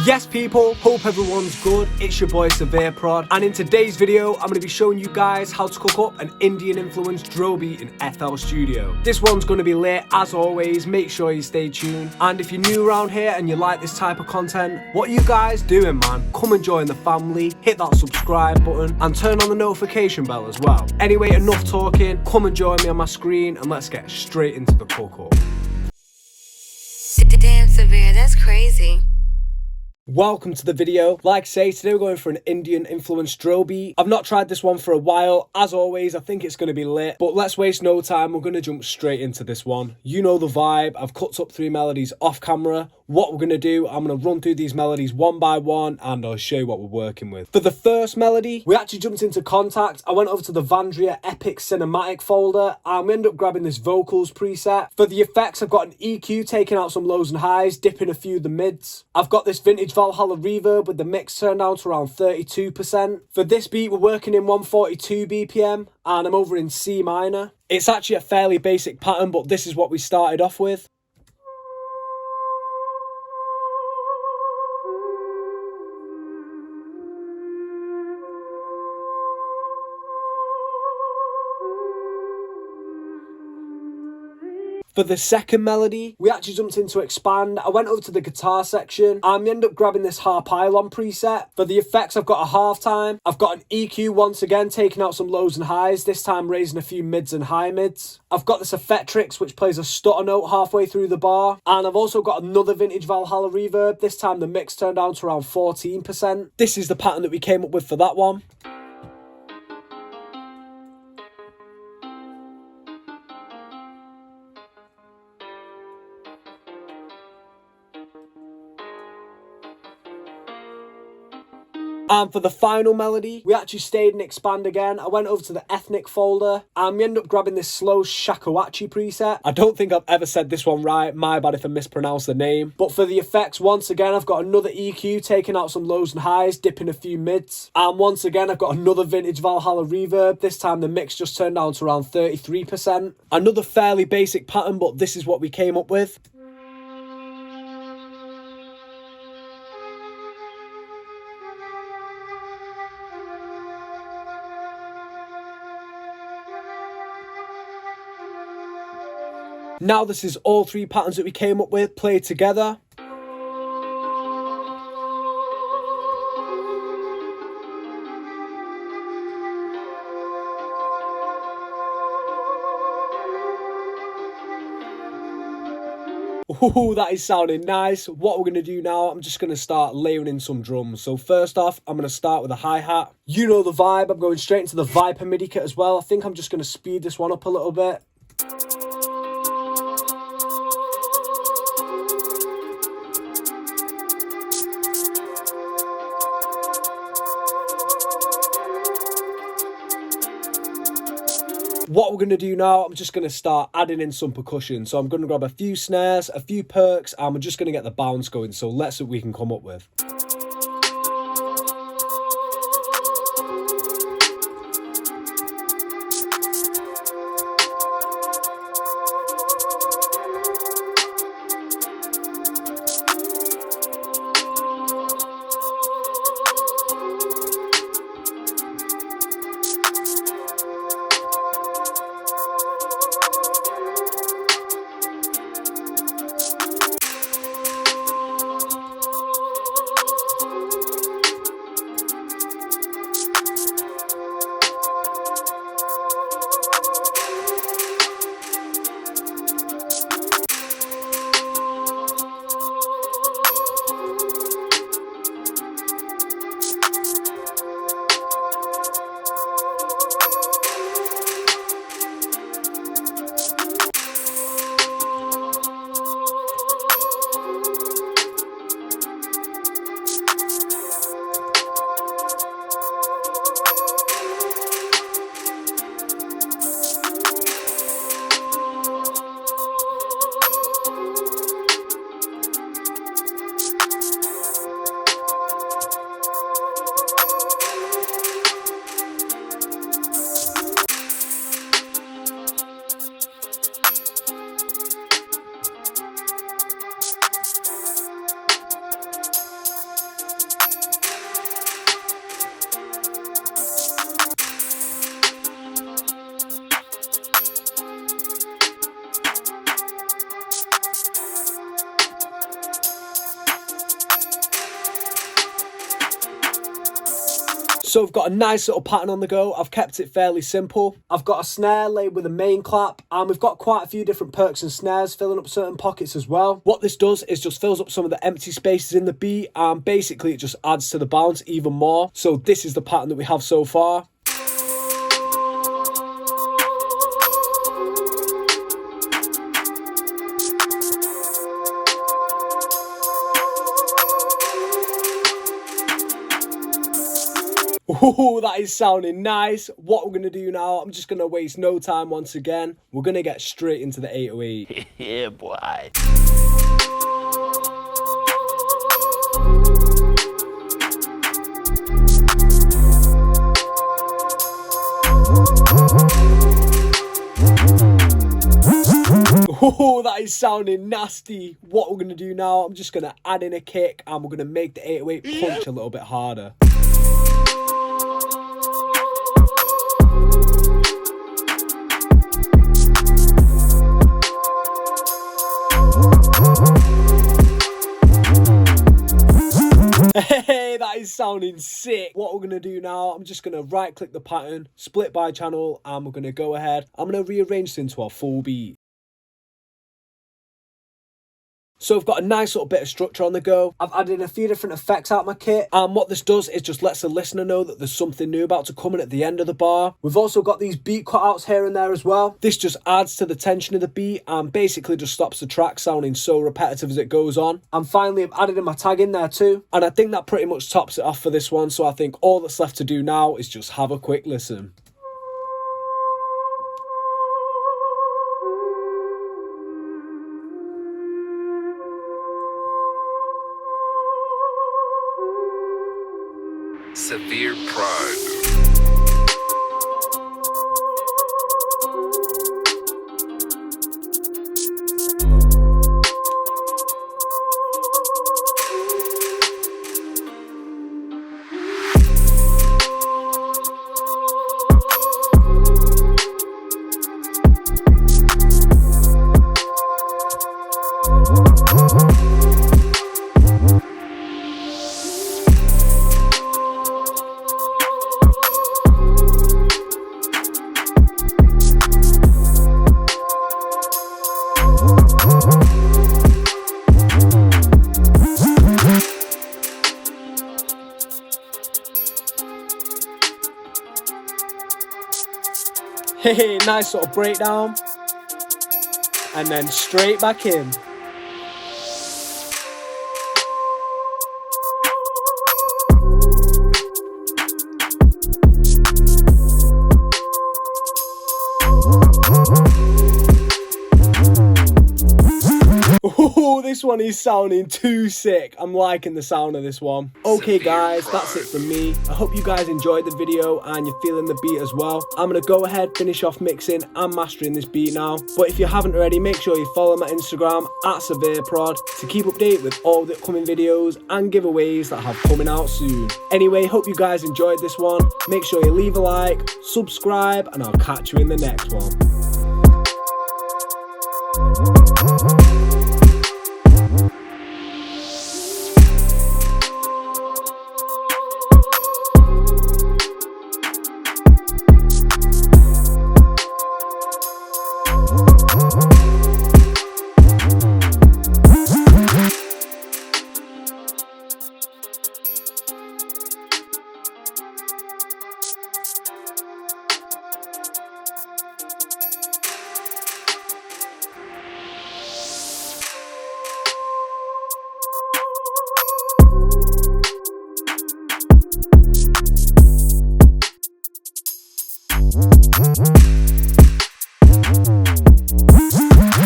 Yes people, hope everyone's good. It's your boy Severe Prod, and in today's video I'm going to be showing you guys how to cook up an Indian influenced drill beat in FL Studio. This one's going to be lit as always, make sure you stay tuned, and if you're new around here and you like this type of content, what are you guys doing, man? Come and join the family, hit that subscribe button and turn on the notification bell as well. Anyway, enough talking, come and join me on my screen and let's get straight into the cook up. Damn, Severe, that's crazy. Welcome to the video. Like I say, today we're going for an Indian influenced drill beat. I've not tried this one for a while. As always, I think it's going to be lit, but let's waste no time. We're going to jump straight into this one. You know the vibe. I've cut up 3 melodies off camera. What we're going to do, I'm going to run through these melodies one by one and I'll show you what we're working with. For the first melody, we actually jumped into Kontakt. I went over to the Vandria Epic Cinematic folder and we ended up grabbing this vocals preset. For the effects, I've got an EQ taking out some lows and highs, dipping a few of the mids. I've got this vintage Valhalla reverb with the mix turned down to around 32%. For this beat, we're working in 142 BPM and I'm over in C minor. It's actually a fairly basic pattern, but this is what we started off with. For the second melody, we actually jumped into Expand. I went over to the guitar section and we ended up grabbing this Harpylon preset. For the effects, I've got a halftime. I've got an EQ once again, taking out some lows and highs, this time raising a few mids and high mids. I've got this Effectrix, which plays a stutter note halfway through the bar. And I've also got another vintage Valhalla reverb. This time the mix turned down to around 14%. This is the pattern that we came up with for that one. And for the final melody, we actually stayed in Expand again. I went over to the Ethnic folder and we ended up grabbing this slow Shakuhachi preset. I don't think I've ever said this one right. My bad if I mispronounced the name. But for the effects, once again, I've got another EQ taking out some lows and highs, dipping a few mids. And once again, I've got another vintage Valhalla reverb. This time the mix just turned down to around 33%. Another fairly basic pattern, but this is what we came up with. Now this is all 3 patterns that we came up with played together. Ooh, that is sounding nice. What we're going to do now, I'm just going to start layering in some drums. So first off, I'm going to start with a hi-hat. You know the vibe. I'm going straight into the Viper MIDI kit as well. I think I'm just going to speed this one up a little bit. What we're going to do now, I'm just going to start adding in some percussion. So I'm going to grab a few snares, a few perks, and we're just going to get the bounce going. So let's see what we can come up with. So I've got a nice little pattern on the go. I've kept it fairly simple. I've got a snare laid with a main clap, and we've got quite a few different perks and snares filling up certain pockets as well. What this does is just fills up some of the empty spaces in the beat, and basically it just adds to the bounce even more. So this is the pattern that we have so far. Ooh, that is sounding nice. What we're going to do now, I'm just going to waste no time once again. We're going to get straight into the 808. Yeah, boy. Oh, that is sounding nasty. What we're going to do now, I'm just going to add in a kick and we're going to make the 808 punch a little bit harder. Hey, that is sounding sick. What we're going to do now, I'm just going to right click the pattern, split by channel, and we're going to go ahead. I'm going to rearrange this into our full beat. So I've got a nice little bit of structure on the go. I've added a few different effects out my kit, and what this does is just lets the listener know that there's something new about to come in at the end of the bar. We've also got these beat cutouts here and there as well. This just adds to the tension of the beat and basically just stops the track sounding so repetitive as it goes on. And finally, I've added in my tag in there too, and I think that pretty much tops it off for this one. So I think all that's left to do now is just have a quick listen. Severe Prod. Hey, nice little breakdown. And then straight back in. Oh, this one is sounding too sick. I'm liking the sound of this one. Okay guys, that's it from me. I hope you guys enjoyed the video and you're feeling the beat as well. I'm going to go ahead, finish off mixing and mastering this beat now. But if you haven't already, make sure you follow my Instagram @SevereProd to keep updated with all the upcoming videos and giveaways that have coming out soon. Anyway, hope you guys enjoyed this one. Make sure you leave a like, subscribe, and I'll catch you in the next one.